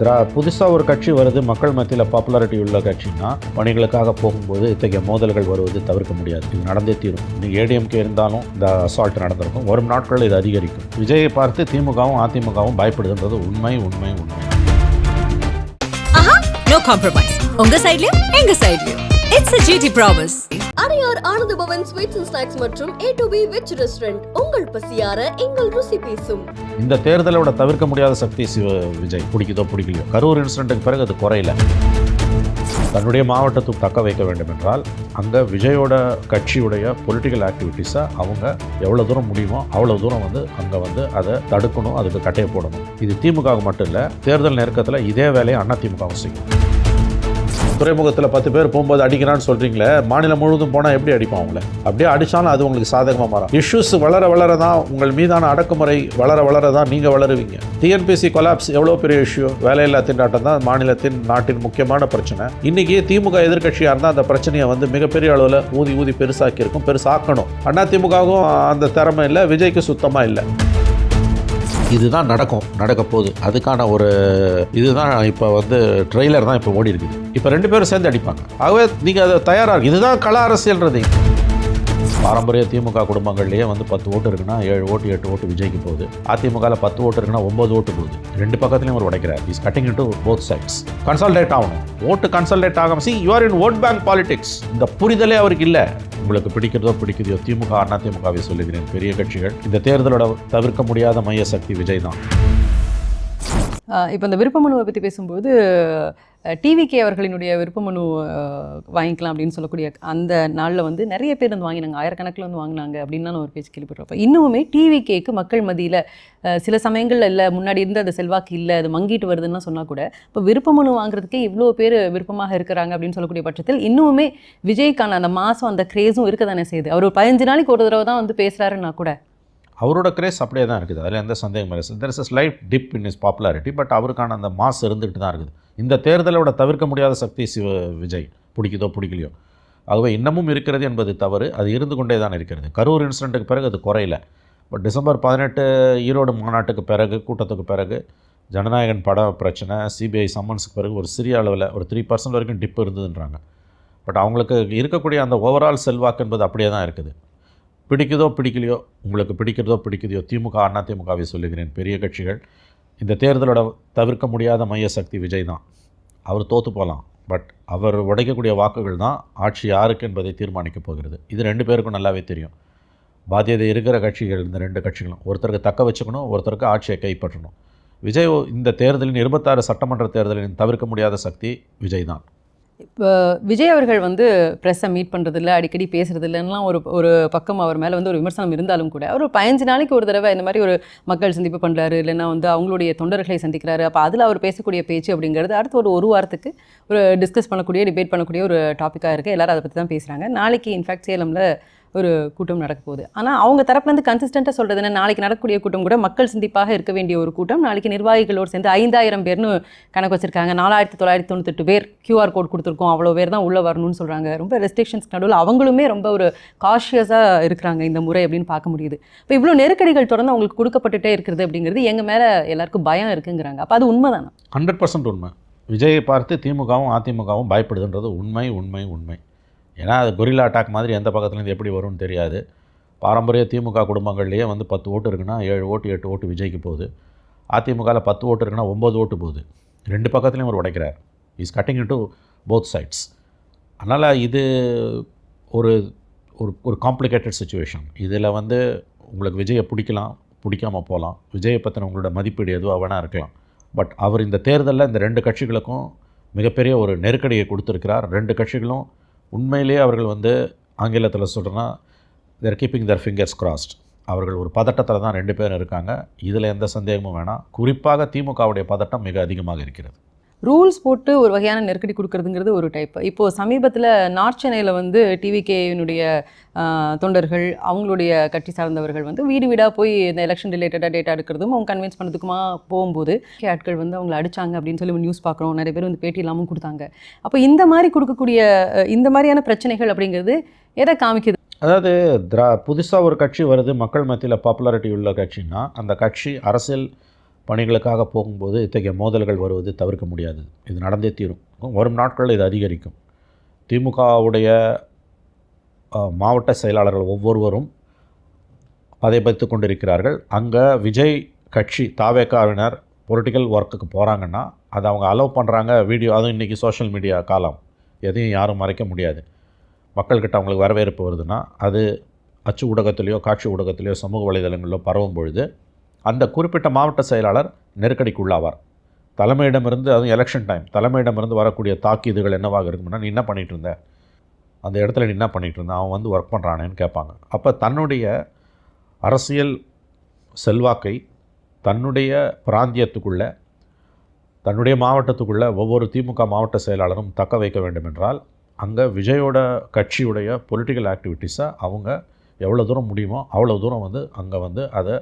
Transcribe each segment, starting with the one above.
புதுசாக ஒரு கட்சி வருது, மக்கள் மத்தியில் பாப்புலாரிட்டி உள்ள கட்சின்னா பணிகளுக்காக போகும்போது இத்தகைய மோதல்கள் வருவது தவிர்க்க முடியாது. இது நடந்தே தீரும். இன்னைக்கு ஏடிஎம்கே இருந்தாலும் இந்த அசால்ட் நடந்திருக்கும். வரும் நாட்களில் இது அதிகரிக்கும். விஜயை பார்த்து திமுகவும் அதிமுகவும் பயப்படுதுன்றது உண்மை உண்மை உண்மை. No compromise. உங்க சைடுலயும் எங்க சைடுலயும். It's a GT promise. Adyar Ananda Bhavan sweets and snacks மற்றும் A2B வெஜ் ரெஸ்டாரண்ட். உங்கள் பசியார எங்கள் ருசி பேசும். இந்த தேர்தலோட தவிர்க்க முடியாத சக்தி விஜய். பிடிக்குதோ பிடிக்கலையோ, கரூர் இன்சிடென்ட்டுக்கு பிறகு அது குறையல. தன்னுடைய மாவட்டத்துக்கு தக்க வைக்க வேண்டும் என்றால் அங்கே விஜயோட கட்சியுடைய பொலிட்டிக்கல் ஆக்டிவிட்டீஸை அவங்க எவ்வளோ தூரம் முடியுமோ அவ்வளோ தூரம் அங்கே அதை தடுக்கணும், அதுக்கு கட்டையை போடணும். இது திமுக மட்டும் இல்லை, தேர்தல் நெருக்கத்தில் இதே வேலையை அதிமுகவும் செய்யும். துறைமுகத்தில் 10 பேர் போகும்போது அடிக்கிறான்னு சொல்கிறீங்களே, மாநிலம் முழுவதும் போனால் எப்படி அடிப்பான் அவங்கள? அப்படியே அடித்தாலும் அது உங்களுக்கு சாதகமாக மாறும். இஷ்யூஸ் வளர வளர தான் உங்கள் மீதான அடக்குமுறை வளர வளர தான் நீங்கள் வளருவீங்க. டிஎன்பிசி கொலாப்ஸ் எவ்வளோ பெரிய இஷ்யூ. வேலையில்லா திண்டாட்டம் தான் மாநிலத்தின் நாட்டின் முக்கியமான பிரச்சனை. இன்றைக்கி திமுக எதிர்கட்சியாக இருந்தால் அந்த பிரச்சனையை மிகப்பெரிய அளவில் ஊதி பெருசாக்கி இருக்கும், பெருசாக்கணும். அதிமுகவும் அந்த திறமை இல்லை, விஜய்க்கு சுத்தமாக இல்லை. இதுதான் நடக்க போகுது. அதுக்கான ஒரு இதுதான் இப்போ ட்ரெய்லர் தான் இப்போ ஓடி இருக்குது. இப்போ 2 பேரும் சேர்ந்து அடிப்பாங்க. ஆகவே நீங்கள் அதை தயாராக இதுதான் கள அரசியல்ன்றது. பாரம்பரிய திமுக குடும்பங்கள்லேயே 10 ஓட்டு இருக்குன்னா 7 ஓட்டு 8 ஓட்டு விஜய்க்கு போகுது. அதிமுகவில் 10 ஓட்டு இருக்குன்னா 9 ஓட்டு போகுது. 2 பக்கத்துலையும் ஒரு உடைக்கிறார். Is cutting into both sides. Consolidate ஆகணும். ஓட்டு கன்சால்டேட் ஆகாம you are in vote bank politics. இந்த புரிதலே அவருக்கு இல்லை. உங்களுக்கு பிடிக்கிறதோ பிடிக்குதோ திமுக அதிமுகவை சொல்லுகிறேன், பெரிய கட்சிகள் இந்த தேர்தலோட தவிர்க்க முடியாத மைய சக்தி விஜய் தான். இப்போ இந்த விருப்பமனுவை பற்றி பேசும்போது டிவிகே அவர்களினுடைய விருப்பமனு வாங்கிக்கலாம் அப்படின்னு சொல்லக்கூடிய அந்த நாளில் நிறைய பேர் வாங்கினாங்க, ஆயிரக்கணக்கில் வாங்கினாங்க அப்படின்னு நான் ஒரு பேச்சு கேள்விப்படுறப்ப இன்னுமே டிவிகேக்கு மக்கள் மத்தியில் சில சமயங்களில் இல்லை, முன்னாடி இருந்து அந்த செல்வாக்கு இல்லை, அது மங்கிட்டு வருதுன்னு சொன்னால் கூட இப்போ விருப்பமனு வாங்குறதுக்கே இவ்வளோ பேர் விருப்பமாக இருக்கிறாங்க அப்படின்னு சொல்லக்கூடிய பட்சத்தில் இன்னுமே விஜய்க்கான அந்த மாதம் அந்த கிரேஸும் இருக்க தானே செய்யுது. அவர் 15 நாளைக்கு ஒரு தடவை தான் பேசுகிறாருன்னா கூட அவரோட கிரேஸ் அப்படியே தான் இருக்குது. அதில் எந்த சந்தேகமும் இல்லை. There is a slight dip in his popularity, but அவருக்கான அந்த மாஸ் இருந்துகிட்டு தான் இருக்குது. இந்த தேர்தலோட தவிர்க்க முடியாத சக்தி விஜய். பிடிக்குதோ பிடிக்கலையோ, ஆகவே இன்னமும் இருக்கிறது என்பது தவறு. அது இருந்து கொண்டே தான் இருக்கிறது. கரூர் இன்சிடென்ட்டுக்கு பிறகு அது குறையல. பட் டிசம்பர் 18 ஈரோடு மாநாட்டுக்கு பிறகு, கூட்டத்துக்கு பிறகு, ஜனநாயகன் பட பிரச்சனை, சிபிஐ சம்மன்ஸுக்கு பிறகு ஒரு சிறிய அளவில் ஒரு 3% வரைக்கும் டிப் இருந்ததுன்றாங்க. பட் அவங்களுக்கு இருக்கக்கூடிய அந்த ஓவரால் செல்வாக்கு என்பது அப்படியே தான் இருக்குது. பிடிக்குதோ பிடிக்கலையோ, உங்களுக்கு பிடிக்கிறதோ பிடிக்குதையோ, திமுக அதிமுகவை சொல்லுகிறேன், பெரிய கட்சிகள் இந்த தேர்தலோட தவிர்க்க முடியாத மைய சக்தி விஜய் தான். அவர் தோற்று போகலாம், பட் அவர் உடைக்கக்கூடிய வாக்குகள் தான் ஆட்சி யாருக்கு என்பதை தீர்மானிக்கப் போகிறது. இது 2 பேருக்கும் நல்லாவே தெரியும். பாத்தியதை இருக்கிற கட்சிகள் இந்த 2 கட்சிகளும் ஒருத்தருக்கு தக்க வச்சுக்கணும், ஒருத்தருக்கு ஆட்சியை கைப்பற்றணும். விஜய் இந்த தேர்தலின் 26 சட்டமன்ற தேர்தலின் தவிர்க்க முடியாத சக்தி விஜய் தான். இப்போ விஜய் அவர்கள் ப்ரெஸ்ஸை மீட் பண்ணுறதில்ல, அடிக்கடி பேசுகிறதில்லலாம் ஒரு பக்கம் அவர் மேலே ஒரு விமர்சனம் இருந்தாலும் கூட அவர் 15 நாளைக்கு ஒரு தடவை இந்த மாதிரி ஒரு மக்கள் சந்திப்பு பண்ணுறாரு, இல்லைன்னா அவங்களுடைய தொண்டர்களை சந்திக்கிறாரு. அப்போ அதில் அவர் பேசக்கூடிய பேச்சு அப்படிங்கிறது அடுத்து ஒரு வாரத்துக்கு ஒரு டிஸ்கஸ் பண்ணக்கூடிய, டிபேட் பண்ணக்கூடிய ஒரு டாப்பிக்காக இருக்குது. எல்லோரும் அதை பற்றி தான் பேசுகிறாங்க. நாளைக்கு இன்ஃபேக்ட் சேலமில் ஒரு கூட்டம் நடக்க போகுது. ஆனால் அவங்க தரப்புலேருந்து கன்சிஸ்டண்ட்டாக சொல்கிறது என்ன, நாளைக்கு நடக்கக்கூடிய கூட்டம் கூட மக்கள் சந்திப்பாக இருக்க வேண்டிய ஒரு கூட்டம். நாளைக்கு நிர்வாகிகளோடு சேர்ந்து 5000 பேர்னு கணக்கு வச்சுருக்காங்க. 4998 பேர் QR கோட் கொடுத்துருக்கோம், அவ்வளோ பேர் தான் உள்ளே வரணும்னு சொல்கிறாங்க. ரொம்ப ரெஸ்ட்ரிக்ஷன்ஸ் நடுவில் அவங்களுமே ரொம்ப ஒரு காஷியஸாக இருக்கிறாங்க இந்த முறை அப்படின்னு பார்க்க முடியுது. இப்போ இவ்வளோ நெருக்கடிகள் தொடர்ந்து அவங்களுக்கு கொடுக்கப்பட்டுட்டே இருக்கிறது அப்படிங்கிறது எங்கள் மேலே எல்லாருக்கும் பயம் இருக்குங்கிறாங்க. அப்போ அது உண்மை தானே? 100% உண்மை. விஜயை பார்த்து திமுகவும் அதிமுகவும் பயப்படுதுன்றது உண்மை உண்மை உண்மை. ஏன்னா அது கொரில்லா அட்டாக் மாதிரி எந்த பக்கத்துலேருந்து எப்படி வரும்னு தெரியாது. பாரம்பரிய திமுக குடும்பங்கள்லேயே 10 ஓட்டு இருக்குன்னா 7 ஓட்டு 8 ஓட்டு விஜய்க்கு போகுது. அதிமுகவில் 10 ஓட்டு இருக்குன்னா 9 ஓட்டு போகுது. 2 பக்கத்துலேயும் ஒரு உடைக்கிறார். Is cutting into both sides. அதனால் இது ஒரு ஒரு காம்ப்ளிகேட்டட் சுச்சுவேஷன். இதில் உங்களுக்கு விஜயை பிடிக்கலாம், பிடிக்காமல் போகலாம். விஜயை பற்றின உங்களோட மதிப்பீடு எதுவாக வேணால் இருக்கலாம். பட் அவர் இந்த தேர்தலில் இந்த 2 கட்சிகளுக்கும் மிகப்பெரிய ஒரு நெருக்கடியை கொடுத்துருக்கிறார். 2 கட்சிகளும் உண்மையிலேயே அவர்கள் ஆங்கிலத்தில் சொல்கிறேன்னா தேர் கீப்பிங் தேர் ஃபிங்கர்ஸ் கிராஸ்ட். அவர்கள் ஒரு பதட்டத்தில் தான் 2 பேரும் இருக்காங்க. இதில் எந்த சந்தேகமும் வேணாம். குறிப்பாக திமுகவுடைய பதட்டம் மிக அதிகமாக இருக்கிறது. ரூல்ஸ் போட்டு ஒரு வகையான நெருக்கடி கொடுக்கறதுங்கிறது ஒரு டைப். இப்போது சமீபத்தில் நார்த் சென்னையில் டிவிகேனுடைய தொண்டர்கள், அவங்களுடைய கட்சி சார்ந்தவர்கள் வீடு வீடாக போய் இந்த எலெக்ஷன் ரிலேட்டடாக டேட்டா எடுக்கிறதும் அவங்க கன்வின்ஸ் பண்ணுறதுக்குமா போகும்போது ஆட்கள் அவங்களை அடித்தாங்க அப்படின்னு சொல்லி நியூஸ் பார்க்குறோம். நிறைய பேர் பேட்டி இல்லாமல் கொடுத்தாங்க. அப்போ இந்த மாதிரி கொடுக்கக்கூடிய இந்த மாதிரியான பிரச்சனைகள் அப்படிங்கிறது எதை காமிக்குது? அதாவது புதுசாக ஒரு கட்சி வருது, மக்கள் மத்தியில் பாப்புலாரிட்டி உள்ள கட்சின்னா அந்த கட்சி அரசியல் பணிகளுக்காக போகும்போது இத்தகைய மோதல்கள் வருவது தவிர்க்க முடியாது. இது நடந்தே தீரும். வரும் நாட்களில் இது அதிகரிக்கும். திமுகவுடைய மாவட்ட செயலாளர்கள் ஒவ்வொருவரும் பதைபத்து கொண்டிருக்கிறார்கள். அங்கே விஜய் கட்சி தாவேக்காவினர் பொலிட்டிக்கல் ஒர்க்குக்கு போகிறாங்கன்னா அதை அவங்க அலோவ் பண்ணுறாங்க. வீடியோ, அதுவும் இன்றைக்கி சோஷியல் மீடியா காலம், எதையும் யாரும் மறைக்க முடியாது. மக்கள்கிட்ட அவங்களுக்கு வரவேற்பு வருதுன்னா அது அச்சு ஊடகத்திலேயோ காட்சி ஊடகத்திலேயோ சமூக வலைதளங்களிலோ பரவும் பொழுது அந்த குறிப்பிட்ட மாவட்ட செயலாளர் நெருக்கடிக்கு உள்ளாவார். தலைமையிடமிருந்து, அதுவும் எலெக்ஷன் டைம், தலைமையிடமிருந்து வரக்கூடிய தாக்கீதுகள் என்னவாக இருக்கும்னா, நீ என்ன பண்ணிகிட்டு இருந்த, அந்த இடத்துல நீ என்ன பண்ணிகிட்டு இருந்த, அவன் வந்து ஒர்க் பண்ணுறானேன்னு கேட்பாங்க. அப்போ தன்னுடைய அரசியல் செல்வாக்கை தன்னுடைய பிராந்தியத்துக்குள்ளே, தன்னுடைய மாவட்டத்துக்குள்ளே ஒவ்வொரு திமுக மாவட்ட செயலாளரும் தக்க வைக்க வேண்டும் என்றால் அங்கே விஜயோட கட்சியுடைய பொலிட்டிக்கல் ஆக்டிவிட்டீஸை அவங்க எவ்வளோ தூரம் முடியுமோ அவ்வளோ தூரம் வந்து அங்கே வந்து அதை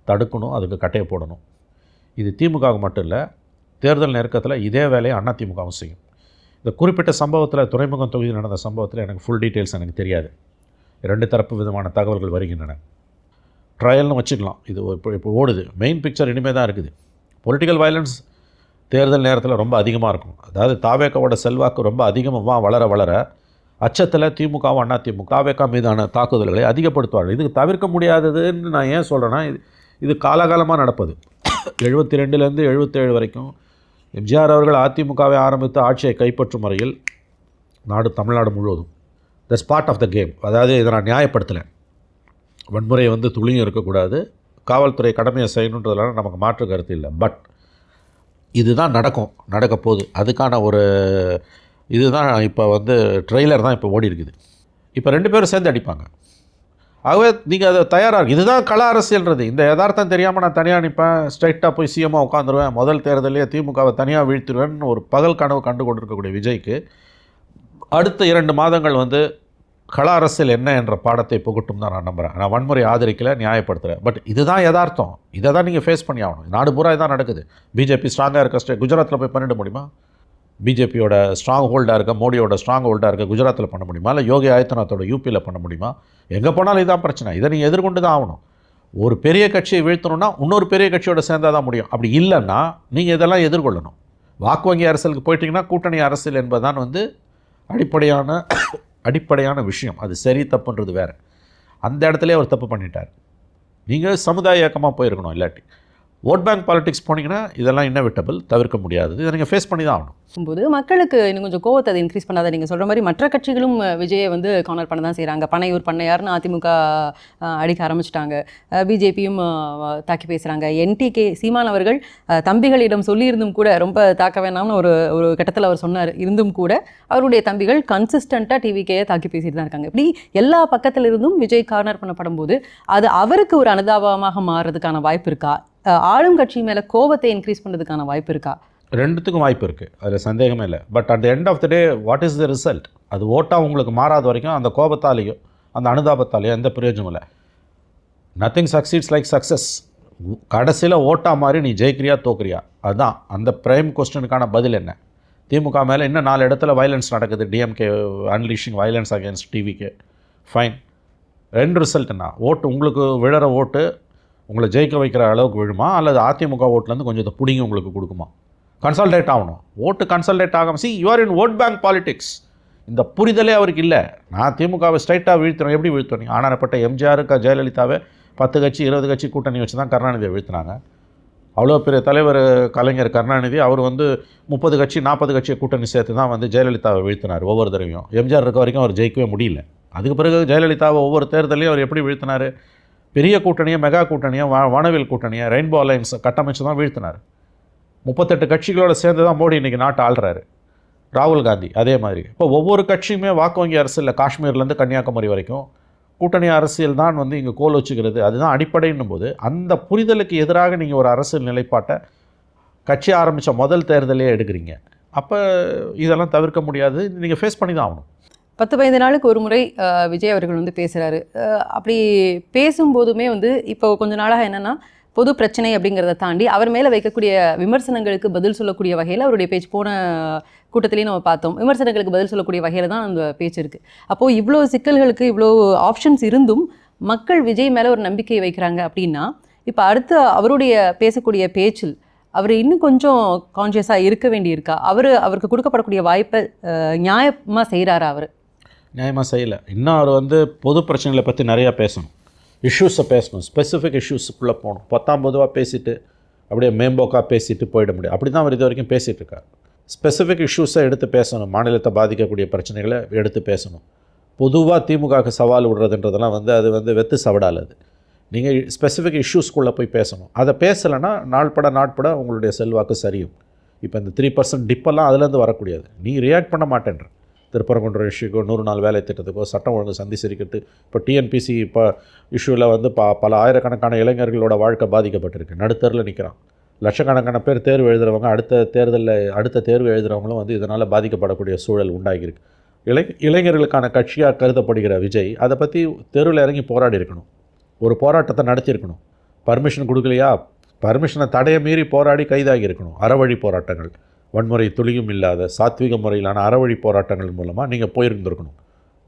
தடுக்கணும், அதுக்கு கட்டையை போடணும். இது திமுகவுக்கு மட்டும் இல்லை, தேர்தல் நெருக்கத்தில் இதே வேலையை அதிமுகவும் செய்யும். இந்த குறிப்பிட்ட சம்பவத்தில், துறைமுகம் தொகுதியில் நடந்த சம்பவத்தில் எனக்கு ஃபுல் டீட்டெயில்ஸ் எனக்கு தெரியாது. 2 தரப்பு விதமான தகவல்கள் வருகின்றன. ட்ரையல்னு வச்சுக்கலாம். இது இப்போ ஓடுது. மெயின் பிக்சர் இனிமேல் தான் இருக்குது. பொலிட்டிக்கல் வயலன்ஸ் தேர்தல் நேரத்தில் ரொம்ப அதிகமாக இருக்கும். அதாவது தாவேக்காவோட செல்வாக்கு ரொம்ப அதிகமாக வளர வளர அச்சத்தில் திமுகவும் அதிமுக தாவேக்கா மீதான தாக்குதல்களை அதிகப்படுத்துவார்கள். இதுக்கு தவிர்க்க முடியாததுன்னு நான் ஏன் சொல்கிறேன்னா, இது காலகாலமாக நடப்பது. 72லேருந்து 77 வரைக்கும் எம்ஜிஆர் அவர்கள் அதிமுகவை ஆரம்பித்து ஆட்சியை கைப்பற்றும் வரையில் தமிழ்நாடு முழுவதும் that's part of the game. அதாவது இதை நான் நியாயப்படுத்தலை. வன்முறை வந்து துளியும் இருக்கக்கூடாது, காவல்துறை கடமையை செய்யணுன்றதுலாம் நமக்கு மாற்று கருத்து இல்லை. பட் இதுதான் நடக்க போகுது. அதுக்கான ஒரு இதுதான் இப்போ வந்து ட்ரெய்லர் தான் இப்போ ஓடி இருக்குது. இப்போ 2 பேரும் சேர்ந்து அடிப்பாங்க. ஆகவே நீங்கள் அதை தயாராக, இதுதான் கள அரசியல்ன்றது. இந்த யதார்த்தம் தெரியாமல் நான் தனியாக நிற்பேன், ஸ்ட்ரைட்டாக போய் சிஎம்மாக உட்காந்துருவேன், முதல் தேர்தலே திமுகவை தனியாக வீழ்த்திடுவேன்னு ஒரு பகல் கனவு கண்டு கொண்டிருக்கக்கூடிய விஜய்க்கு அடுத்த 2 மாதங்கள் வந்து கள அரசியல் என்ன என்ற பாடத்தை புகட்டும் தான் நான் நம்புகிறேன். நான் வன்முறை ஆதரிக்கலை, நியாயப்படுத்துகிறேன். பட் இதுதான் யதார்த்தம். இதை தான் நீங்கள் ஃபேஸ் பண்ணி ஆகணும். நாடு பூரா இதான் நடக்குது. பிஜேபி ஸ்ட்ராங்காக இருக்க குஜராத்தில் போய் பண்ணிட முடியுமா? பிஜேபியோட ஸ்ட்ராங் ஹோல்டாக இருக்க, மோடியோட ஸ்ட்ராங் ஹோல்டாக இருக்க குஜராத்தில் பண்ண முடியுமா? இல்லை யோகி ஆதித்யநாத்தோட யூபியில் பண்ண முடியுமா? எங்கே போனாலும் இதுதான் பிரச்சனை. இதை நீங்கள் எதிர்கொண்டு தான் ஆகணும். ஒரு பெரிய கட்சியை வீழ்த்தணும்னா இன்னொரு பெரிய கட்சியோட சேர்ந்தால் தான் முடியும். அப்படி இல்லைன்னா நீங்கள் இதெல்லாம் எதிர்கொள்ளணும். வாக்கு வங்கி அரசியலுக்கு போயிட்டிங்கன்னா கூட்டணி அரசியல் என்பதுதான் வந்து அடிப்படையான விஷயம். அது சரி தப்புன்றது வேறு. அந்த இடத்துல அவர் தப்பு பண்ணிட்டார். நீங்கள் சமுதாய இயக்கமாக போயிருக்கணும். இல்லாட்டி ஓட் பேங்க் பாலிடிக்ஸ் போனீங்கன்னா இதெல்லாம் இன்னெவிட்டபிள், தவிர்க்க முடியாதது. இதை நீங்கள் ஃபேஸ் பண்ணி தான் ஆகணும். போது மக்களுக்கு இன்னும் கொஞ்சம் கோவத்தை அதை இன்க்ரீஸ் பண்ணாத. நீங்கள் சொல்கிற மாதிரி மற்ற கட்சிகளும் விஜயை வந்து கார்னர் பண்ண தான் செய்கிறாங்க. பனையூர் பண்ணையார்னு அதிமுக அடிக்க ஆரம்பிச்சிட்டாங்க. பிஜேபியும் தாக்கி பேசுகிறாங்க. என்டிகே சீமான் அவர்கள் தம்பிகளிடம் சொல்லியிருந்தும் கூட, ரொம்ப தாக்க வேணாம்னு ஒரு கட்டத்தில் அவர் சொன்னார், இருந்தும் கூட அவருடைய தம்பிகள் கன்சிஸ்டண்ட்டாக டிவிகேயை தாக்கி பேசிட்டு தான் இருக்காங்க. இப்படி எல்லா பக்கத்திலிருந்தும் விஜய் கார்னர் பண்ணப்படும் போது அது அவருக்கு ஒரு அனுதாபமாக மாறுறதுக்கான வாய்ப்பு இருக்கா? ஆளும் கட்சி மேலே கோபத்தை இன்க்ரீஸ் பண்ணுறதுக்கான வாய்ப்பு இருக்கா? ரெண்டுத்துக்கும் வாய்ப்பு இருக்குது, அதில் சந்தேகமே இல்லை. But at the end of the day what is the result? அது ஓட்டாக உங்களுக்கு மாறாத வரைக்கும் அந்த கோபத்தாலேயோ அந்த அனுதாபத்தாலேயோ எந்த பிரயோஜனம் இல்லை. Nothing succeeds like success. கடைசியில் ஓட்டாக மாதிரி நீ ஜெயிக்கிறியா தோக்குறியா, அதுதான் அந்த பிரைம் கொஸ்டினுக்கான பதில். என்ன? திமுக மேலே இன்னும் 4 இடத்துல வயலன்ஸ் நடக்குது. DMK unleashing violence against TVK. Fine. 2 result என்ன? ஓட்டு உங்களுக்கு விழற ஓட்டு உங்களை ஜெயிக்க வைக்கிற அளவுக்கு விழுமா, அல்லது அதிமுக ஓட்டுலேருந்து கொஞ்சம் பிடிங்கி உங்களுக்கு கொடுக்குமா? கன்சல்டேட் ஆகணும். ஓட்டு கன்சல்டேட் ஆகாமல் see you are in vote bank politics. இந்த புரிதலே அவருக்கு இல்லை. நான் திமுகவை ஸ்ட்ரைட்டாக வீழ்த்துறேன். எப்படி வீழ்த்துறீங்க? ஆனாரப்பட்ட எம்ஜிஆருக்கு ஜெயலலிதாவை 10 கட்சி 20 கட்சி கூட்டணி வச்சு தான் கருணாநிதியை வீழ்த்தினாங்க. அவ்வளோ பெரிய தலைவர் கலைஞர் கருணாநிதி அவர் வந்து 30 கட்சி 40 கட்சியை கூட்டணி சேர்த்து தான் வந்து ஜெயலலிதாவை வீழ்த்தினார் ஒவ்வொரு தடவையும். எம்ஜிஆர் இருக்க வரைக்கும் அவர் ஜெயிக்கவே முடியல. அதுக்கு பிறகு ஜெயலலிதாவை ஒவ்வொரு தேர்தலையும் அவர் எப்படி வீழ்த்தினார்? பெரிய கூட்டணியை, மெகா கூட்டணியை, வானவில் கூட்டணியை, ரெயின்போ அலைன்ஸ் கட்டமைச்சு தான் வீழ்த்தினார். 38 கட்சிகளோடு சேர்ந்து தான் மோடி இன்றைக்கி நாட்டை ஆள்றாரு. ராகுல் காந்தி அதே மாதிரி. இப்போ ஒவ்வொரு கட்சியுமே வாக்கு வங்கி அரசியலில் காஷ்மீர்லேருந்து கன்னியாகுமரி வரைக்கும் கூட்டணி அரசியல் தான் வந்து இங்கே கோல் வச்சுக்கிறது. அதுதான் அடிப்படைன்னும் போது அந்த புரிதலுக்கு எதிராக நீங்கள் ஒரு அரசியல் நிலைப்பாட்டை கட்சி ஆரம்பித்த முதல் தேர்தலே எடுக்கிறீங்க. அப்போ இதெல்லாம் தவிர்க்க முடியாது. நீங்கள் ஃபேஸ் பண்ணி தான் ஆகணும். 10-15 நாளுக்கு ஒரு முறை விஜய் அவர்கள் வந்து பேசுகிறாரு. அப்படி பேசும்போதுமே வந்து இப்போ கொஞ்ச நாளாக என்னென்னா, பொது பிரச்சனை அப்படிங்கிறத தாண்டி அவர் மேலே வைக்கக்கூடிய விமர்சனங்களுக்கு பதில் சொல்லக்கூடிய வகையில் அவருடைய பேச்சு போன கூட்டத்திலையும் நம்ம பார்த்தோம். விமர்சனங்களுக்கு பதில் சொல்லக்கூடிய வகையில் தான் அந்த பேச்சு இருக்குது. அப்போது இவ்வளோ சிக்கல்களுக்கு இவ்வளோ ஆப்ஷன்ஸ் இருந்தும் மக்கள் விஜய் மேலே ஒரு நம்பிக்கை வைக்கிறாங்க அப்படின்னா, இப்போ அடுத்து அவருடைய பேசக்கூடிய பேச்சில் அவர் இன்னும் கொஞ்சம் கான்ஷியஸாக இருக்க வேண்டியிருக்கா? அவருக்கு கொடுக்கப்படக்கூடிய வாய்ப்பை நியாயமாக செய்கிறாரா அவர்? நியாயமாக செய்யலை. இன்னும் அவர் வந்து பொது பிரச்சனைகளை பற்றி நிறையா பேசணும், இஷ்யூஸை பேசணும், ஸ்பெசிஃபிக் இஷ்யூஸுக்குள்ளே போகணும். பொதுவாக பேசிட்டு அப்படியே மேம்போக்காக பேசிட்டு போயிட முடியும். அப்படி தான் அவர் இது வரைக்கும் பேசிகிட்டு இருக்கார். ஸ்பெசிஃபிக் இஷ்யூஸை எடுத்து பேசணும், மாநிலத்தை பாதிக்கக்கூடிய பிரச்சனைகளை எடுத்து பேசணும். பொதுவாக திமுகவுக்கு சவால் விடுறதுன்றதெல்லாம் வந்து அது வந்து வெத்து சவடால். அது நீங்கள் ஸ்பெசிஃபிக் இஷ்யூஸ்குள்ளே போய் பேசணும். அதை பேசலைன்னா நாட்பட உங்களுடைய செல்வாக்கு சரியும். இப்போ இந்த 3% டிப்பெல்லாம் அதுலேருந்து வரக்கூடியது. நீ ரியாக்ட் பண்ண மாட்டேன்ற திருப்பரங்குன்ற இஷ்யூக்கோ 100 நாள் வேலை திட்டத்துக்கோ சட்டம் ஒழுங்கு சந்தி சிரிக்கிறது. இப்போ டிஎன்பிசி இப்போ இஷ்யூவில் வந்து பல ஆயிரக்கணக்கான இளைஞர்களோட வாழ்க்கை பாதிக்கப்பட்டிருக்கு. நடுத்தரில் நிற்கிறான். லட்சக்கணக்கான பேர் தேர்வு எழுதுகிறவங்க அடுத்த தேர்வு எழுதுகிறவங்களும் வந்து இதனால் பாதிக்கப்படக்கூடிய சூழல் உண்டாகியிருக்கு. இளைஞர்களுக்கான கட்சியாக கருதப்படுகிற விஜய் அதை பற்றி தெருவில் இறங்கி போராடி இருக்கணும், ஒரு போராட்டத்தை நடத்தியிருக்கணும். பர்மிஷன் கொடுக்கலையா, பர்மிஷனை தடையை மீறி போராடி கைதாகி இருக்கணும். அறவழி போராட்டங்கள், வன்முறை துளியும் இல்லாத சாத்விக முறையிலான அறவழி போராட்டங்கள் மூலமாக நீங்கள் போயிருந்துருக்கணும்.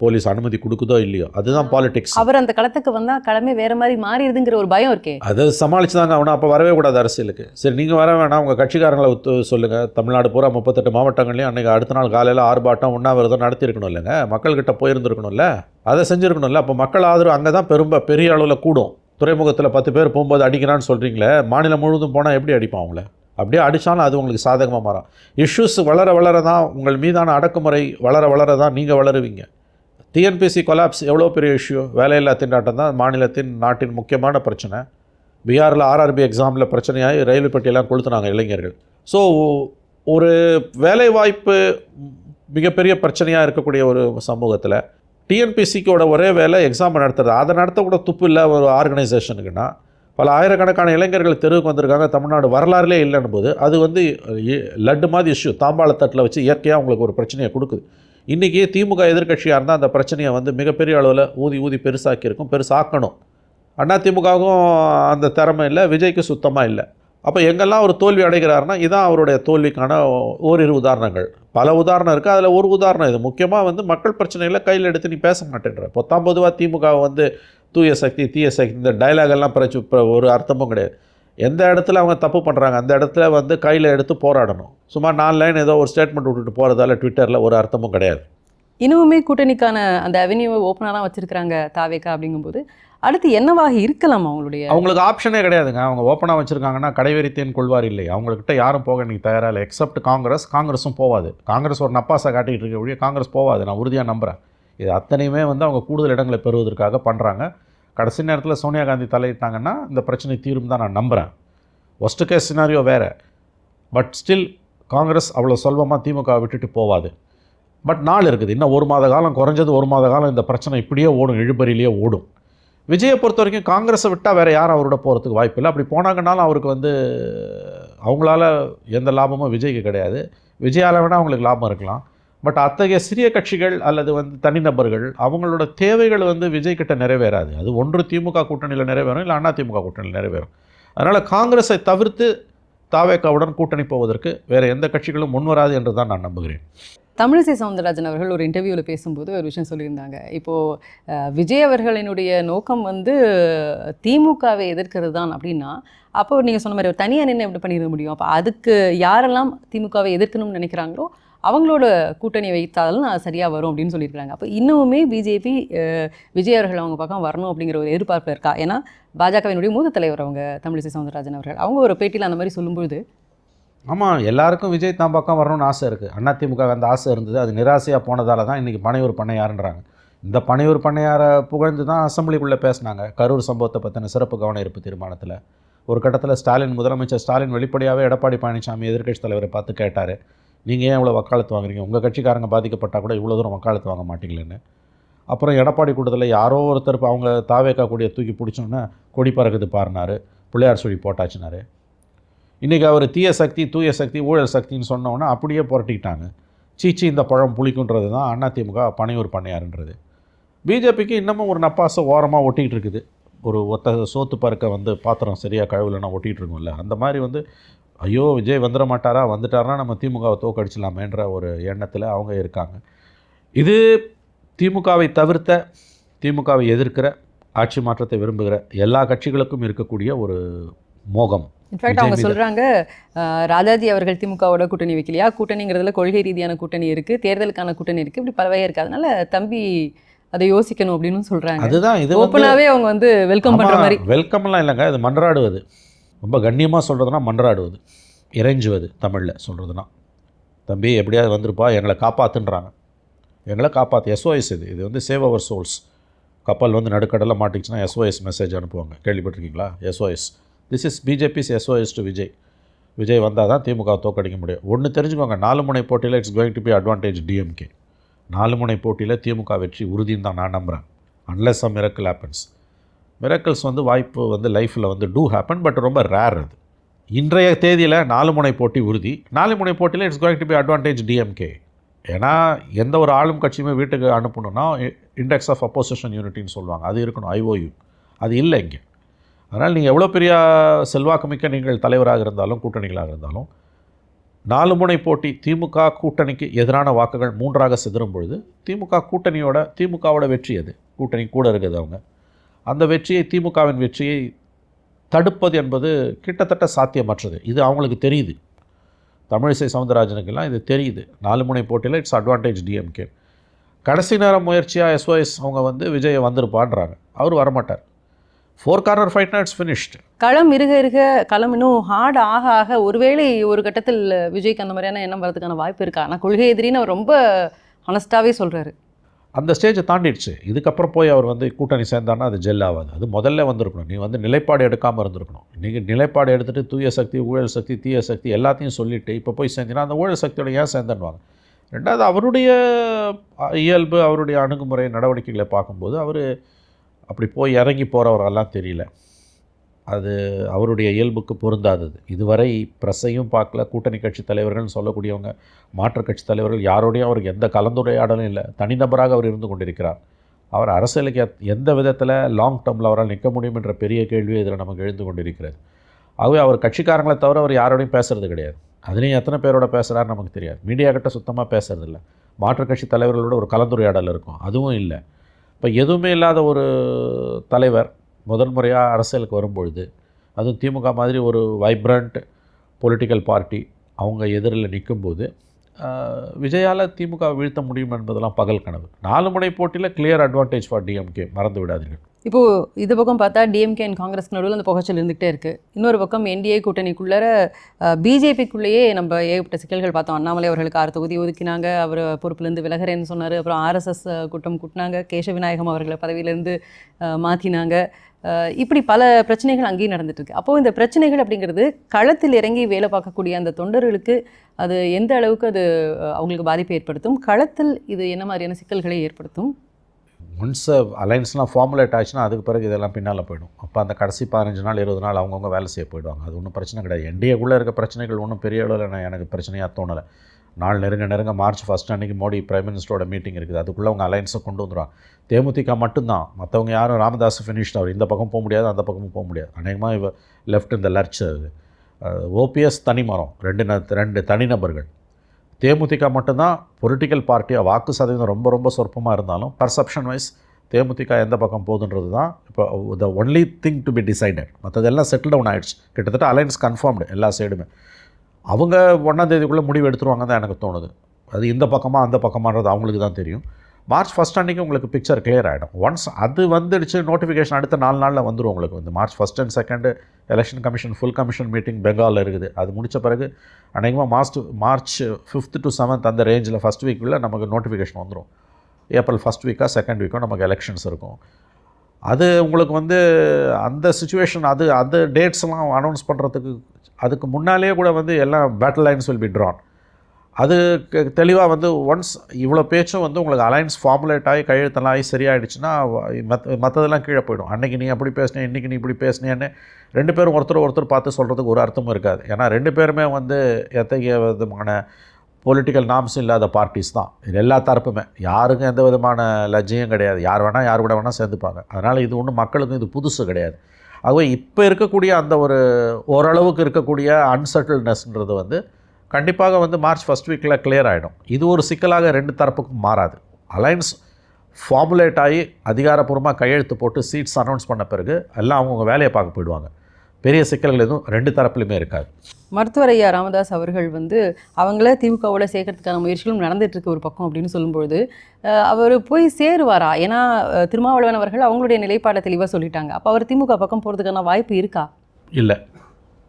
போலீஸ் அனுமதி கொடுக்குதோ இல்லையோ, அதுதான் பாலிடிக்ஸ். அவர் அந்த களத்துக்கு வந்தால் களமே வேறு மாதிரி மாறிடுதுங்கிற ஒரு பயம் இருக்கே. அதை சமாளித்து தாங்க அவனை. அப்போ வரவே கூடாது அரசியலுக்கு. சரி, நீங்கள் வர வேணாம், உங்கள் கட்சிக்காரங்களை சொல்லுங்கள். தமிழ்நாடு பூரா 38 மாவட்டங்கள்லையும் அன்றைக்கி அடுத்த நாள் காலையில் ஆர்ப்பாட்டம் உண்ணாவிரதம் நடத்தியிருக்கணும் இல்லைங்க. மக்கள்கிட்ட போயிருந்துருக்கணும்ல, அதை செஞ்சுருக்கணும்ல. அப்போ மக்கள் ஆதரவு அங்கே தான் பெரிய அளவில் கூடும். துறைமுகத்தில் 10 பேர் போகும்போது அடிக்கிறான்னு சொல்கிறீங்களே, மாநிலம் முழுவதும் போனால் எப்படி அடிப்பான் அவங்கள? அப்படியே அடித்தாலும் அது உங்களுக்கு சாதகமாக மாறும். இஷ்யூஸ் வளர தான் உங்கள் மீதான அடக்குமுறை வளர தான் நீங்கள் வளருவீங்க. டிஎன்பிசி கொலாப்ஸ் எவ்வளோ பெரிய இஷ்யூ. வேலையில்லா திண்டாட்டம் தான் நாட்டின் முக்கியமான பிரச்சனை. பீகாரில் ஆர்ஆர்பி எக்ஸாமில் பிரச்சனையாகி ரயில்வே பெட்டியெல்லாம் கொளுத்துனாங்க இளைஞர்கள். ஸோ ஒரு வேலைவாய்ப்பு மிகப்பெரிய பிரச்சனையாக இருக்கக்கூடிய ஒரு சமூகத்தில் டிஎன்பிசிக்கோட ஒரே வேலை எக்ஸாம் நடத்துறது. அதை நடத்தக்கூட துப்பு இல்லை ஒரு ஆர்கனைசேஷனுக்குன்னா. பல ஆயிரக்கணக்கான இளைஞர்கள் தெருவுக்கு வந்திருக்காங்க. தமிழ்நாடு வரலாறுலே இல்லைன்னு போது அது வந்து லட்டு மாதிரி இஷ்யூ தாம்பாளத்தட்டில் வச்சு இயற்கையாக உங்களுக்கு ஒரு பிரச்சனையை கொடுக்குது. இன்றைக்கி திமுக எதிர்க்கட்சியாக இருந்தால் அந்த பிரச்சனையை வந்து மிகப்பெரிய அளவில் ஊதி பெருசாக்கியிருக்கும், பெருசாக்கணும். அதிமுகவும் அந்த திறமை இல்லை, விஜய்க்கு சுத்தமாக இல்லை. அப்போ எங்கெல்லாம் ஒரு தோல்வி அடைகிறாருன்னா இதான் அவருடைய தோல்விக்கான ஓரிரு உதாரணங்கள். பல உதாரணம் இருக்குது, அதில் ஒரு உதாரணம் இது. முக்கியமாக வந்து மக்கள் பிரச்சனைகளை கையில் எடுத்து நீ பேச மாட்டேன்ற. பொதுவாக திமுக வந்து தூய சக்தி தீய சக்தி இந்த டைலாகெல்லாம் ஒரு அர்த்தமும் கிடையாது. எந்த இடத்துல அவங்க தப்பு பண்ணுறாங்க அந்த இடத்துல வந்து கையில் எடுத்து போராடணும். சும்மா 4 லைன் ஏதோ ஒரு ஸ்டேட்மெண்ட் விட்டுட்டு போகிறதால ட்விட்டரில் ஒரு அர்த்தமும் கிடையாது. இன்னுமே கூட்டணிக்கான அந்த அவென்யூவை ஓப்பனாக தான் வச்சுருக்கிறாங்க தாவேக்கா. அப்படிங்கும்போது அடுத்து என்னவாக இருக்கலாம் அவங்களுக்கு ஆப்ஷனே கிடையாதுங்க. அவங்க ஓப்பனாக வச்சுருக்காங்கன்னா கடைவெறித்தேன் கொள்வார் இல்லை. அவங்கக்கிட்ட யாரும் போக இன்றைக்கி தயாராக இல்லை, எக்ஸப்ட் காங்கிரஸும் போகாது. காங்கிரஸ் ஒரு நப்பாசை காட்டிகிட்டு இருக்க ஒழிய காங்கிரஸ் போகாது. நான் உறுதியாக நம்புகிறேன். இது அத்தனையுமே வந்து அவங்க கூடுதல் இடங்களை பெறுவதற்காக பண்ணுறாங்க. கடைசி நேரத்தில் சோனியா காந்தி தலையிட்டாங்கன்னா இந்த பிரச்சனை தீரும் தான் நான் நம்புகிறேன். ஒஸ்ட் கேஸ் சினாரியோ வேறு. பட் ஸ்டில் காங்கிரஸ் அவ்வளோ சுலபமாக திமுக விட்டுட்டு போவாது. பட் நாள் இருக்குது, இன்னும் 1 மாத காலம், குறைஞ்சது 1 மாத காலம் இந்த பிரச்சனை இப்படியே ஓடும், இழுபறியிலேயே ஓடும். விஜயை பொறுத்த வரைக்கும் காங்கிரஸை விட்டால் வேறு யாரும் அவரோட போகிறதுக்கு வாய்ப்பு இல்லை. அப்படி போனாங்கன்னாலும் அவருக்கு வந்து அவங்களால எந்த லாபமும் விஜய்க்கு கிடையாது. விஜயால் வேணால் அவங்களுக்கு லாபம் இருக்கலாம். பட் அத்தகைய சிறிய கட்சிகள் அல்லது வந்து தனிநபர்கள் அவங்களோட தேவைகள் வந்து விஜய் கிட்ட நிறைவேறாது. அது ஒன்று திமுக கூட்டணியில் நிறைவேறும், இல்லை அதிமுக கூட்டணியில் நிறைவேறும். அதனால் காங்கிரஸை தவிர்த்து தாவேக்காவுடன் கூட்டணி போவதற்கு வேறு எந்த கட்சிகளும் முன்வராது என்று தான் நான் நம்புகிறேன். தமிழிசை சவுந்தரராஜன் அவர்கள் ஒரு இன்டர்வியூவில் பேசும்போது ஒரு விஷயம் சொல்லியிருந்தாங்க. இப்போது விஜய் அவர்களினுடைய நோக்கம் வந்து திமுகவை எதிர்க்கிறது தான் அப்படின்னா, அப்போ நீங்கள் சொன்ன மாதிரி ஒரு தனியாக நின்று எப்படி பண்ணிட முடியும்? அப்போ அதுக்கு யாரெல்லாம் திமுகவை எதிர்க்கணும்னு நினைக்கிறாங்களோ அவங்களோட கூட்டணி வைத்தாலும் அது சரியாக வரும் அப்படின்னு சொல்லியிருக்காங்க. அப்போ இன்னுமே பிஜேபி விஜய் அவர்கள் அவங்க பக்கம் வரணும் அப்படிங்கிற ஒரு எதிர்பார்ப்பு இருக்கா? ஏன்னா பாஜகவினுடைய மூத்த தலைவர் அவங்க தமிழிசை சவுந்தரராஜன் அவர்கள் அவங்க ஒரு பேட்டியில் அந்த மாதிரி சொல்லும்பொழுது, ஆமாம், எல்லாருக்கும் விஜய் தான் பக்கம் வரணும்னு ஆசை இருக்குது. அதிமுக அந்த ஆசை இருந்தது, அது நிராசையாக போனதால தான் இன்றைக்கி பனையூர் பண்ணையாருன்றாங்க. இந்த பனையூர் பண்ணையாரை புகழ்ந்து தான் அசம்பிளிக்குள்ளே பேசினாங்க. கரூர் சம்பவத்தை பற்றின சிறப்பு கவன ஈர்ப்பு தீர்மானத்தில் ஒரு கட்டத்தில் முதலமைச்சர் ஸ்டாலின் வெளிப்படையாகவே எடப்பாடி பழனிசாமி எதிர்க்கட்சி தலைவரை பார்த்து கேட்டார், நீங்கள் ஏன் இவ்வளோ வக்காலத்து வாங்குறீங்க? உங்கள் கட்சிக்காரங்க பாதிக்கப்பட்டால் கூட இவ்வளோ தூரம் வக்காலத்து வாங்க மாட்டீங்களேன்னு. அப்புறம் எடப்பாடி கூட்டத்தில் யாரோ ஒருத்தர் அவங்க தாவேக்கா கூடிய தூக்கி பிடிச்சோன்னே கொடி பறக்குது பாருனார், பிள்ளையார் சொல்லி போட்டாச்சுனார். இன்றைக்கி அவர் தீய சக்தி தூய சக்தி ஊழல் சக்தின்னு சொன்னோன்னே அப்படியே புரட்டிக்கிட்டாங்க. சீச்சி இந்த பழம் புளிக்குன்றது தான் அதிமுக பனையூர் பண்ணையாருன்றது. பிஜேபிக்கு இன்னமும் ஒரு நப்பாசை ஓரமாக ஒட்டிகிட்டு இருக்குது. ஒரு ஒத்த சோத்து பறக்க வந்து பாத்திரம் சரியாக கழுவுலன்னா ஒட்டிகிட்டு இருக்கும்ல, அந்த மாதிரி வந்து ஐயோ விஜய் வந்துட மாட்டாரா, வந்துட்டார்னா நம்ம திமுகவை தோக்கடிச்சலாமேன்ற ஒரு எண்ணத்தில் அவங்க இருக்காங்க. இது திமுகவை தவிர்த்த திமுகவை எதிர்க்கிற ஆட்சி மாற்றத்தை விரும்புகிற எல்லா கட்சிகளுக்கும் இருக்கக்கூடிய ஒரு மோகம். இன்ஃபேக்ட் அவங்க சொல்கிறாங்க, ராஜாஜி அவர்கள் திமுகவோட கூட்டணி வைக்கலையா, கூட்டணிங்கிறதுல கொள்கை ரீதியான கூட்டணி இருக்குது, தேர்தலுக்கான கூட்டணி இருக்குது, இப்படி பல வகை இருக்குது, அதனால தம்பி அதை யோசிக்கணும் அப்படின்னு சொல்கிறாங்க. அதுதான் இது ஓப்பனாகவே அவங்க வந்து வெல்கம் பண்ணுற மாதிரி. வெல்கம்லாம் இல்லைங்க, இது மன்றாடுவது. ரொம்ப கண்ணியமாக சொல்கிறதுனா மன்றாடுவது, இறைஞ்சுவது தமிழில் சொல்கிறதுனா. தம்பி எப்படியாவது வந்துருப்பா, எங்களை காப்பாற்றுன்றாங்க, எங்களை காப்பாற்று. எஸ்ஓஎஸ் இது வந்து சேவ் அவர் சோல்ஸ். கப்பல் வந்து நடுக்கடலில் மாட்டிச்சுன்னா எஸ்ஓஎஸ் மெசேஜ் அனுப்புவாங்க, கேள்விப்பட்டிருக்கீங்களா? SOS. This is BJP's SOS to Vijay. Vijay வந்தால் தான் திமுக தோக்கடிக்க முடியும். ஒன்று தெரிஞ்சுக்கோங்க, 4 முனை போட்டியில் it's going to be advantage DMK. 4 முனை போட்டியில் திமுக வெற்றி உறுதின்னு தான் நான் நம்புகிறேன். Unless a miracle happens. Miracles வந்து வாய்ப்பு வந்து லைஃப்பில் வந்து டூ ஹேப்பன், பட் ரொம்ப ரேர் அது. இன்றைய தேதியில் 4 முனை போட்டி உறுதி. 4 முனை போட்டியில் it's going to be advantage DMK. ஏன்னா எந்த ஒரு ஆளும் கட்சியுமே வீட்டுக்கு அனுப்பணுன்னா இண்டெக்ஸ் ஆஃப் அப்போசிஷன் யூனிட்டின்னு சொல்லுவாங்க, அது இருக்கணும், ஐஓயு. அது இல்லை இங்கே. அதனால் நீங்கள் எவ்வளோ பெரிய செல்வாக்குமிக்க நீங்கள் தலைவராக இருந்தாலும் கூட்டணிகளாக இருந்தாலும் 4 முனை போட்டி திமுக கூட்டணிக்கு எதிரான வாக்குகள் 3ஆக சிதறும் பொழுது திமுகவோட வெற்றி அது. கூட்டணி கூட இருக்குது அவங்க. அந்த வெற்றியை, திமுகவின் வெற்றியை தடுப்பது என்பது கிட்டத்தட்ட சாத்தியமற்றது. இது அவங்களுக்கு தெரியுது. தமிழிசை சவுந்தரராஜனுக்கெல்லாம் இது தெரியுது. 4 முனை போட்டியில் இட்ஸ் அட்வான்டேஜ் டிஎம்கே. கடைசி நேரம் முயற்சியாக எஸ்ஓஎஸ் அவங்க வந்து விஜயை வந்திருப்பான்றாங்க. அவர் வரமாட்டார். 4 கார்னர் ஃபைட்னா இட்ஸ் ஃபினிஷ்டு. களம் இருக களம் இன்னும் ஹார்ட் ஆக ஒருவேளை ஒரு கட்டத்தில் விஜய்க்கு அந்த மாதிரியான எண்ணம் வரதுக்கான வாய்ப்பு இருக்கா? ஆனால் கொள்கை எதிரின்னு அவர் ரொம்ப ஹானஸ்டாகவே சொல்கிறாரு. அந்த ஸ்டேஜை தாண்டிடுச்சு. இதுக்கப்புறம் போய் அவர் வந்து கூட்டணி சேர்ந்தான்னா அது ஜெல் ஆகாது. அது முதல்ல வந்திருக்கணும். நீ வந்து நிலைப்பாடு எடுக்காமல் இருந்திருக்கணும். நீங்கள் நிலைப்பாடு எடுத்துகிட்டு தூய சக்தி, ஊழல் சக்தி, தீய சக்தி எல்லாத்தையும் சொல்லிவிட்டு இப்போ போய் சேர்ந்தீங்கன்னா அந்த ஊழல் சக்தியோட ஏன் சேர்ந்துன்னுவாங்க. ரெண்டாவது, அவருடைய இயல்பு, அவருடைய அணுகுமுறை, நடவடிக்கைகளை பார்க்கும்போது அவர் அப்படி போய் இறங்கி போகிறவரெல்லாம் தெரியல. அது அவருடைய இயல்புக்கு பொருந்தாதது. இதுவரை ப்ரெஸ்ஸையும் பார்க்கல, கூட்டணி கட்சி தலைவர்கள்னு சொல்லக்கூடியவங்க, மாற்றுக் கட்சி தலைவர்கள் யாரோடையும் அவருக்கு எந்த கலந்துரையாடலும் இல்லை. தனிநபராக அவர் இருந்து கொண்டிருக்கிறார். அவர் அரசியலுக்கு எந்த விதத்தில் லாங் டேர்மில் அவரால் நிற்க முடியும் என்ற பெரிய கேள்வி இதில் நமக்கு எழுந்து கொண்டிருக்கிறது. ஆகவே அவர் கட்சிக்காரங்களை தவிர அவர் யாரோடையும் பேசுகிறது கிடையாது. அதுலேயும் எத்தனை பேரோட பேசுகிறாருன்னு நமக்கு தெரியாது. மீடியா கிட்ட சுத்தமாக பேசுறதில்ல. மாற்றுக் கட்சி தலைவர்களோட ஒரு கலந்துரையாடல் இருக்கும், அதுவும் இல்லை. இப்போ எதுவுமே இல்லாத ஒரு தலைவர் முதல் முறையாக அரசியலுக்கு வரும்பொழுது, அதுவும் திமுக மாதிரி ஒரு வைப்ரண்ட் பொலிட்டிக்கல் பார்ட்டி அவங்க எதிரில் நிற்கும்போது விஜயால் திமுக வீழ்த்த முடியும் என்பதெல்லாம் பகல் கனவு. 4 முனை போட்டியில் கிளியர் அட்வான்டேஜ் ஃபார் டிஎம்கே, மறந்து விடாதீர்கள். இப்போது இது பக்கம் பார்த்தா டிஎம்கே அண்ட் காங்கிரஸ்க்கு நடுவில் அந்த புகைச்சல் இருந்துகிட்டே இருக்குது. இன்னொரு பக்கம் என்டிஏ கூட்டணிக்குள்ளே பிஜேபிக்குள்ளேயே நம்ம ஏகப்பட்ட சிக்கல்கள் பார்த்தோம். அண்ணாமலை அவர்களுக்கு 6 தொகுதி ஒதுக்கினாங்க, அவர் பொறுப்புலேருந்து விலகிறேன்னு சொன்னார். அப்புறம் ஆர்எஸ்எஸ் கூட்டம் கூட்டினாங்க, கேசவ விநாயகம் அவர்களை பதவியிலேருந்து மாற்றினாங்க. இப்படி பல பிரச்சனைகள் அங்கேயும் நடந்துட்டுருக்கு. அப்போது இந்த பிரச்சனைகள் அப்படிங்கிறது களத்தில் இறங்கி வேலை பார்க்கக்கூடிய அந்த தொண்டர்களுக்கு அது எந்த அளவுக்கு அது அவங்களுக்கு பாதிப்பை ஏற்படுத்தும்? களத்தில் இது என்ன மாதிரியான சிக்கல்களை ஏற்படுத்தும்? ஒன்ஸ் அலைன்ஸ்லாம் ஃபார்முலேட் ஆச்சுன்னா அதுக்கு பிறகு இதெல்லாம் பின்னால் போயிடும். அப்போ அந்த கடைசி 15 நாள் 20 நாள் அவங்கவுங்க வேலை செய்ய போயிடுவாங்க. அது ஒன்றும் பிரச்சனை கிடையாது. என்டிஏக்குள்ளே இருக்க பிரச்சனைகள் ஒன்றும் பெரிய அளவில் எனக்கு பிரச்சனையாக தோணலை. நாள் நெருங்க மார்ச் 1 அன்றைக்கி மோடி பிரைம் மினிஸ்டரோட மீட்டிங் இருக்குது. அதுக்குள்ளே அவங்க அலைன்ஸை கொண்டு வந்துடுவாங்க. தேமுதிக மட்டும்தான், மற்றவங்க யாரும் ராமதாஸ் ஃபினிஷ்ட். அவர் இந்த பக்கம் போக முடியாது, அந்த பக்கமும் போக முடியாது. அநேகமாக இவ லெஃப்ட் இந்த லர்ச். ஓபிஎஸ் தனிமரம், 2 தனிநபர்கள். தேமுதிக மட்டும்தான் பொலிட்டிக்கல் பார்ட்டியாக வாக்கு சதவீதம் ரொம்ப சொற்பமாக இருந்தாலும் பர்செப்ஷன் வைஸ் தேமுதிக எந்த பக்கம் போகுதுன்றது தான் இப்போ the only thing to be decided. மற்றதெல்லாம் செட்டில் டவுன் ஆகிடுச்சு. கிட்டத்தட்ட அலைன்ஸ் கன்ஃபார்ம்டு எல்லா சைடுமே. அவங்க 1ஆம் தேதிக்குள்ளே முடிவு எடுத்துருவாங்க தான் எனக்கு தோணுது. அது இந்த பக்கமாக அந்த பக்கமானது அவங்களுக்கு தான் தெரியும். மார்ச் 1 அன்றைக்கி உங்களுக்கு பிக்சர் கிளியர் ஆகிடும். ஒன்ஸ் அது வந்துடுச்சு, நோட்டிஃபிகேஷன் அடுத்த 4 நாளில் வந்துடும் உங்களுக்கு. வந்து March 1 and 2 election commission full commission meeting பெங்காலில் இருக்குது. அது முடித்த பிறகு அநேகமாக மார்ச் 5th to 7th அந்த ரேஞ்சில் ஃபஸ்ட் வீக்குள்ளே நமக்கு நோட்டிஃபிகேஷன் வந்துடும். ஏப்ரல் ஃபஸ்ட் வீக்கா செகண்ட் வீக்கோ நமக்கு எலெக்ஷன்ஸ் இருக்கும். அது உங்களுக்கு வந்து அந்த சுச்சுவேஷன் அது டேட்ஸ்லாம் அனௌன்ஸ் பண்ணுறதுக்கு அதுக்கு முன்னாலே கூட வந்து எல்லாம் battle lines will be Tran. அது தெளிவாக வந்து ஒன்ஸ் இவ்வளோ பேச்சும் வந்து உங்களுக்கு அலைன்ஸ் ஃபார்முலேட் ஆகி கையெழுத்தெல்லாம் ஆகி சரியாயிடுச்சுன்னா மற்றதெல்லாம் கீழே போயிடும். அன்றைக்கி நீ அப்படி பேசினேன், இன்றைக்கி நீ இப்படி பேசினேன்னு 2 பேரும் ஒருத்தர் பார்த்து சொல்கிறதுக்கு ஒரு அர்த்தமும் இருக்காது. ஏன்னா 2 பேருமே வந்து எத்தகைய விதமான பொலிட்டிக்கல் நார்ம்ஸும் இல்லாத பார்ட்டிஸ் தான். இது எல்லா தரப்புமே, யாருக்கும் எந்த விதமான லஜ்ஜையும் கிடையாது. யார் வேணால் யார் கூட வேணால் சேர்ந்துப்பாங்க. அதனால் இது ஒன்றும் மக்களுக்கும் இது புதுசு கிடையாது. ஆகவே இப்போ இருக்கக்கூடிய அந்த ஒரு ஓரளவுக்கு இருக்கக்கூடிய அன்செட்டில்னஸ்ன்றது வந்து கண்டிப்பாக வந்து மார்ச் 1 வீக்கில் கிளியர் ஆகிடும். இது ஒரு சிக்கலாக 2 தரப்புக்கும் மாறாது. அலைன்ஸ் ஃபார்முலேட் ஆகி அதிகாரப்பூர்வமாக கையெழுத்து போட்டு சீட்ஸ் அனௌன்ஸ் பண்ண பிறகு எல்லாம் அவங்கவுங்க வேலையை பார்க்க போயிடுவாங்க. பெரிய சிக்கல்கள் எதுவும் ரெண்டு தரப்புலையுமே இருக்காது. மருத்துவர் ஐயா ராமதாஸ் அவர்கள் வந்து அவங்கள திமுகவோட சேர்க்கறதுக்கான முயற்சிகளும் நடந்துட்டு இருக்கு ஒரு பக்கம் அப்படின்னு சொல்லும்பொழுது அவர் போய் சேருவாரா? ஏன்னா திருமாவளவன் அவர்கள் அவங்களுடைய நிலைப்பாடை தெளிவாக சொல்லிட்டாங்க. அப்போ அவர் திமுக பக்கம் போகிறதுக்கான வாய்ப்பு இருக்கா? இல்லை,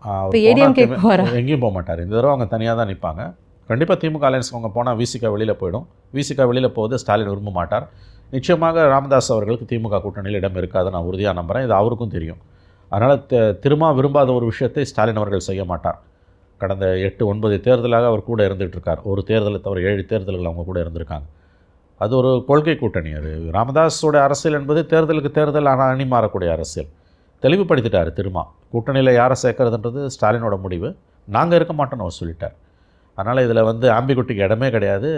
இப்போ ஏடிஎம்கே போவாரா? எங்கேயும் போக மாட்டார். இந்த தடவை அவங்க தனியாக தான் நிற்பாங்க. கண்டிப்பாக திமுக அலையன்ஸ் அவங்க போனால் விசிகா வெளியில் போயிடும். விசிகா வெளியில் போகுது ஸ்டாலின் விரும்ப மாட்டார். நிச்சயமாக ராமதாஸ் அவர்களுக்கு திமுக கூட்டணியில் இடம் இருக்காது, நான் உறுதியாக நம்புகிறேன். இது அவருக்கும் தெரியும். அதனால் திரும்ப விரும்பாத ஒரு விஷயத்தை ஸ்டாலின் அவர்கள் செய்ய மாட்டார். கடந்த 8-9 தேர்தலாக அவர் கூட இருந்துகிட்டு இருக்கார். ஒரு தேர்தலை தவிர 7 தேர்தல்கள் அவங்க கூட இருந்திருக்காங்க. அது ஒரு கொள்கை கூட்டணி. அது ராமதாஸோட அரசியல் என்பது தேர்தலுக்கு தேர்தல் அணி மாறக்கூடிய அரசியல். தெளிவுபடுத்திட்டார். திரும்ப கூட்டணியில் யாரை சேர்க்கறதுன்றது ஸ்டாலினோட முடிவு. நாங்கள் இருக்க மாட்டோன்னு அவர் சொல்லிட்டார். அதனால் இதில் வந்து ஆம்பிகுட்டிக்கு இடமே கிடையாது.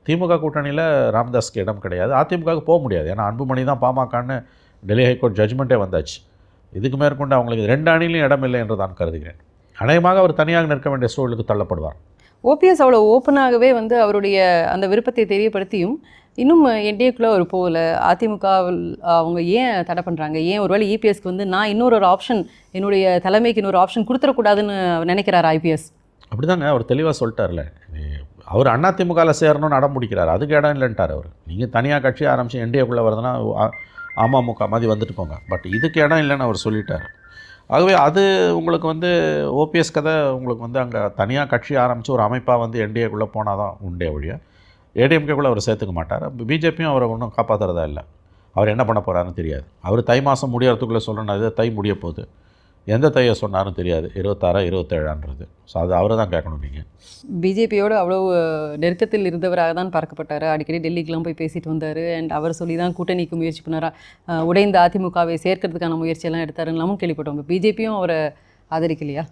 திமுக கூட்டணியில் ராமதாஸ்க்கு இடம் கிடையாது. அதிமுகவுக்கு போக முடியாது. ஏன்னா அன்புமணி தான் பாமகன்னு டெல்லி ஹைகோர்ட் ஜட்ஜ்மெண்ட்டே வந்தாச்சு. இதுக்கு மேற்கொண்டு அவங்களுக்கு 2 அணிலையும் இடம் இல்லை என்று நான் கருதுகிறேன். அநேகமாக அவர் தனியாக நிற்க வேண்டிய சூழலுக்கு தள்ளப்படுவார். ஓபிஎஸ் அவ்வளோ ஓப்பனாகவே வந்து அவருடைய அந்த விருப்பத்தை தெரியப்படுத்தியும் இன்னும் என்டிஏக்குள்ளே ஒரு போகல. அதிமுகவில் அவங்க ஏன் தடை பண்ணுறாங்க? ஏன் ஒருவேளை இபிஎஸ்க்கு வந்து நான் இன்னொரு ஆப்ஷன், என்னுடைய தலைமைக்கு இன்னொரு ஆப்ஷன் கொடுத்துடக்கூடாதுன்னு நினைக்கிறார் ஐபிஎஸ்? அப்படி தாங்க அவர் தெளிவாக சொல்லிட்டார்ல. அவர் அதிமுகவில் சேரணும்னு அடம் பிடிக்கிறார். அதுக்கு இடம் இல்லைன்ட்டார் அவர். நீங்கள் தனியாக கட்சி ஆரம்பித்து என்டிஏக்குள்ளே வருதுன்னா அமமுக மாதிரி வந்துட்டு போங்க, பட் இதுக்கு இடம் இல்லைன்னு அவர் சொல்லிட்டார். ஆகவே அது உங்களுக்கு வந்து ஓபிஎஸ் கதை உங்களுக்கு வந்து அங்கே தனியாக கட்சி ஆரம்பித்து ஒரு அமைப்பாக வந்து என்டிஏக்குள்ளே போனால் தான் உண்டே ஒழிய ஏடிஎம்கேக்குள்ளே அவர் சேர்த்துக்க மாட்டார். பிஜேபியும் அவரை ஒன்றும் காப்பாற்றுறதா இல்லை. அவர் என்ன பண்ண போகிறாருன்னு தெரியாது. அவர் தை மாதம் முடியறதுக்குள்ளே சொல்லணும், அது தை முடிய போகுது. எந்த தையை சொன்னாரும் தெரியாது, 26 27 ஸோ அது அவரை தான் கேட்கணும். நீங்கள் பிஜேபியோடு அவ்வளோ நெருக்கத்தில் இருந்தவராக தான் பார்க்கப்பட்டார். அடிக்கடி டெல்லிக்கெலாம் போய் பேசிட்டு வந்தார். அண்ட் அவர் சொல்லி தான் கூட்டணிக்கு முயற்சி பண்ணாரா, உடைந்த அதிமுகவை சேர்க்கறதுக்கான முயற்சியெல்லாம் எடுத்தாருன்னு கேள்விப்பட்டோம். பிஜேபியும் அவரை ஆதரிக்கலையா?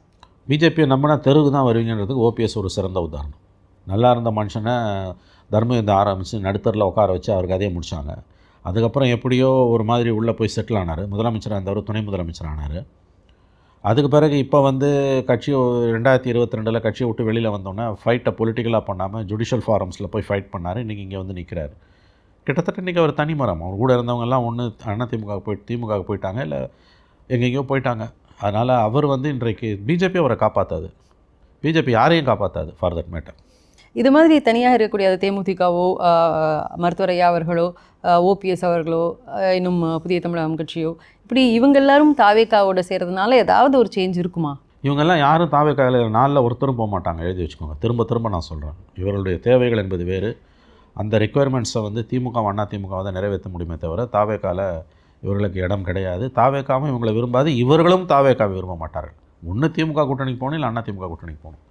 பிஜேபியை நம்பினா தெருவுக்கு தான் வருவீங்கன்றதுக்கு ஓபிஎஸ் ஒரு சிறந்த உதாரணம். நல்லா இருந்த மனுஷனை தர்மயுத்தம் ஆரம்பித்து நடுத்தரில் உட்கார வச்சு அவர் கதையை முடித்தாங்க. அதுக்கப்புறம் எப்படியோ ஒரு மாதிரி உள்ளே போய் செட்டில் ஆனார். முதலமைச்சராக இருந்தவர் துணை முதலமைச்சர் ஆனார். அதுக்கு பிறகு இப்போ வந்து கட்சி 2022 கட்சியை விட்டு வெளியில் வந்தோன்னே ஃபைட்டை பொலிட்டிக்கலாக பண்ணாமல் ஜுடிஷியல் ஃபாரம்ஸில் போய் ஃபைட் பண்ணார். இன்றைக்கி இங்கே வந்து நிற்கிறார். கிட்டத்தட்ட இன்றைக்கி அவர் தனிமரம். அவர் கூட இருந்தவங்கெல்லாம் ஒன்று திமுகவுக்கு போயிட்டாங்க, இல்லை எங்கெங்கேயோ போயிட்டாங்க. அதனால் அவர் வந்து இன்றைக்கு பிஜேபி அவரை காப்பாற்றாது. பிஜேபி யாரையும் காப்பாற்றாது ஃபார் தட் மேட்டர். இது மாதிரி தனியாக இருக்கக்கூடிய தேமுதிகவோ மருத்துவர் ஐயா அவர்களோ ஓபிஎஸ் அவர்களோ இன்னும் புதிய தமிழகம் கட்சியோ இப்படி இவங்க எல்லாரும் தாவேக்காவோட சேர்றதுனால ஏதாவது ஒரு சேஞ்ச் இருக்குமா? இவங்கெல்லாம் யாரும் தாவேக்காவில் 4 ஒருத்தரும் போக மாட்டாங்க, எழுதி வச்சுக்கோங்க. திரும்ப நான் சொல்கிறேன், இவர்களுடைய தேவைகள் என்பது வேறு. அந்த ரெக்குயர்மெண்ட்ஸை வந்து திமுக அதிமுகவை தான் நிறைவேற்ற முடியுமே தவிர தாவேக்காவில் இவர்களுக்கு இடம் கிடையாது. தாவேக்காவும் இவங்களை விரும்பாது, இவர்களும் தாவேக்காவை விரும்ப மாட்டார்கள். ஒன்று திமுக கூட்டணிக்கு போகணும், இல்லை அதிமுக கூட்டணிக்கு போகணும்.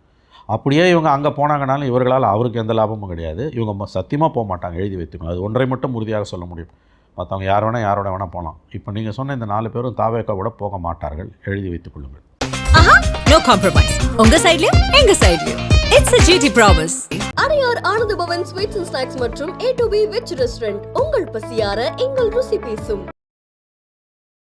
அப்படியே இவங்க அங்கே போனாங்கனாலும் இவர்களால் அவருக்கு எந்த லாபமும் கிடையாது. இவங்க சத்தியமாக போக மாட்டாங்க, எழுதி வைத்துக்கணும். அது ஒன்றை மட்டும் உறுதியாக சொல்ல முடியும். மற்றவங்க யாரோட வேணால் போகலாம். இப்போ நீங்கள் சொன்ன இந்த 4 பேரும் தாவேக்கா கூட போக மாட்டார்கள், எழுதி வைத்துக் கொள்ளுங்கள். No compromise. உங்க சைடுலயும் எங்க சைடுலயும். It's a GT promise. Adyar Ananda Bhavan sweets and snacks மற்றும் A to B veg restaurant உங்கள் பசியார எங்கள் ருசி பேசும்.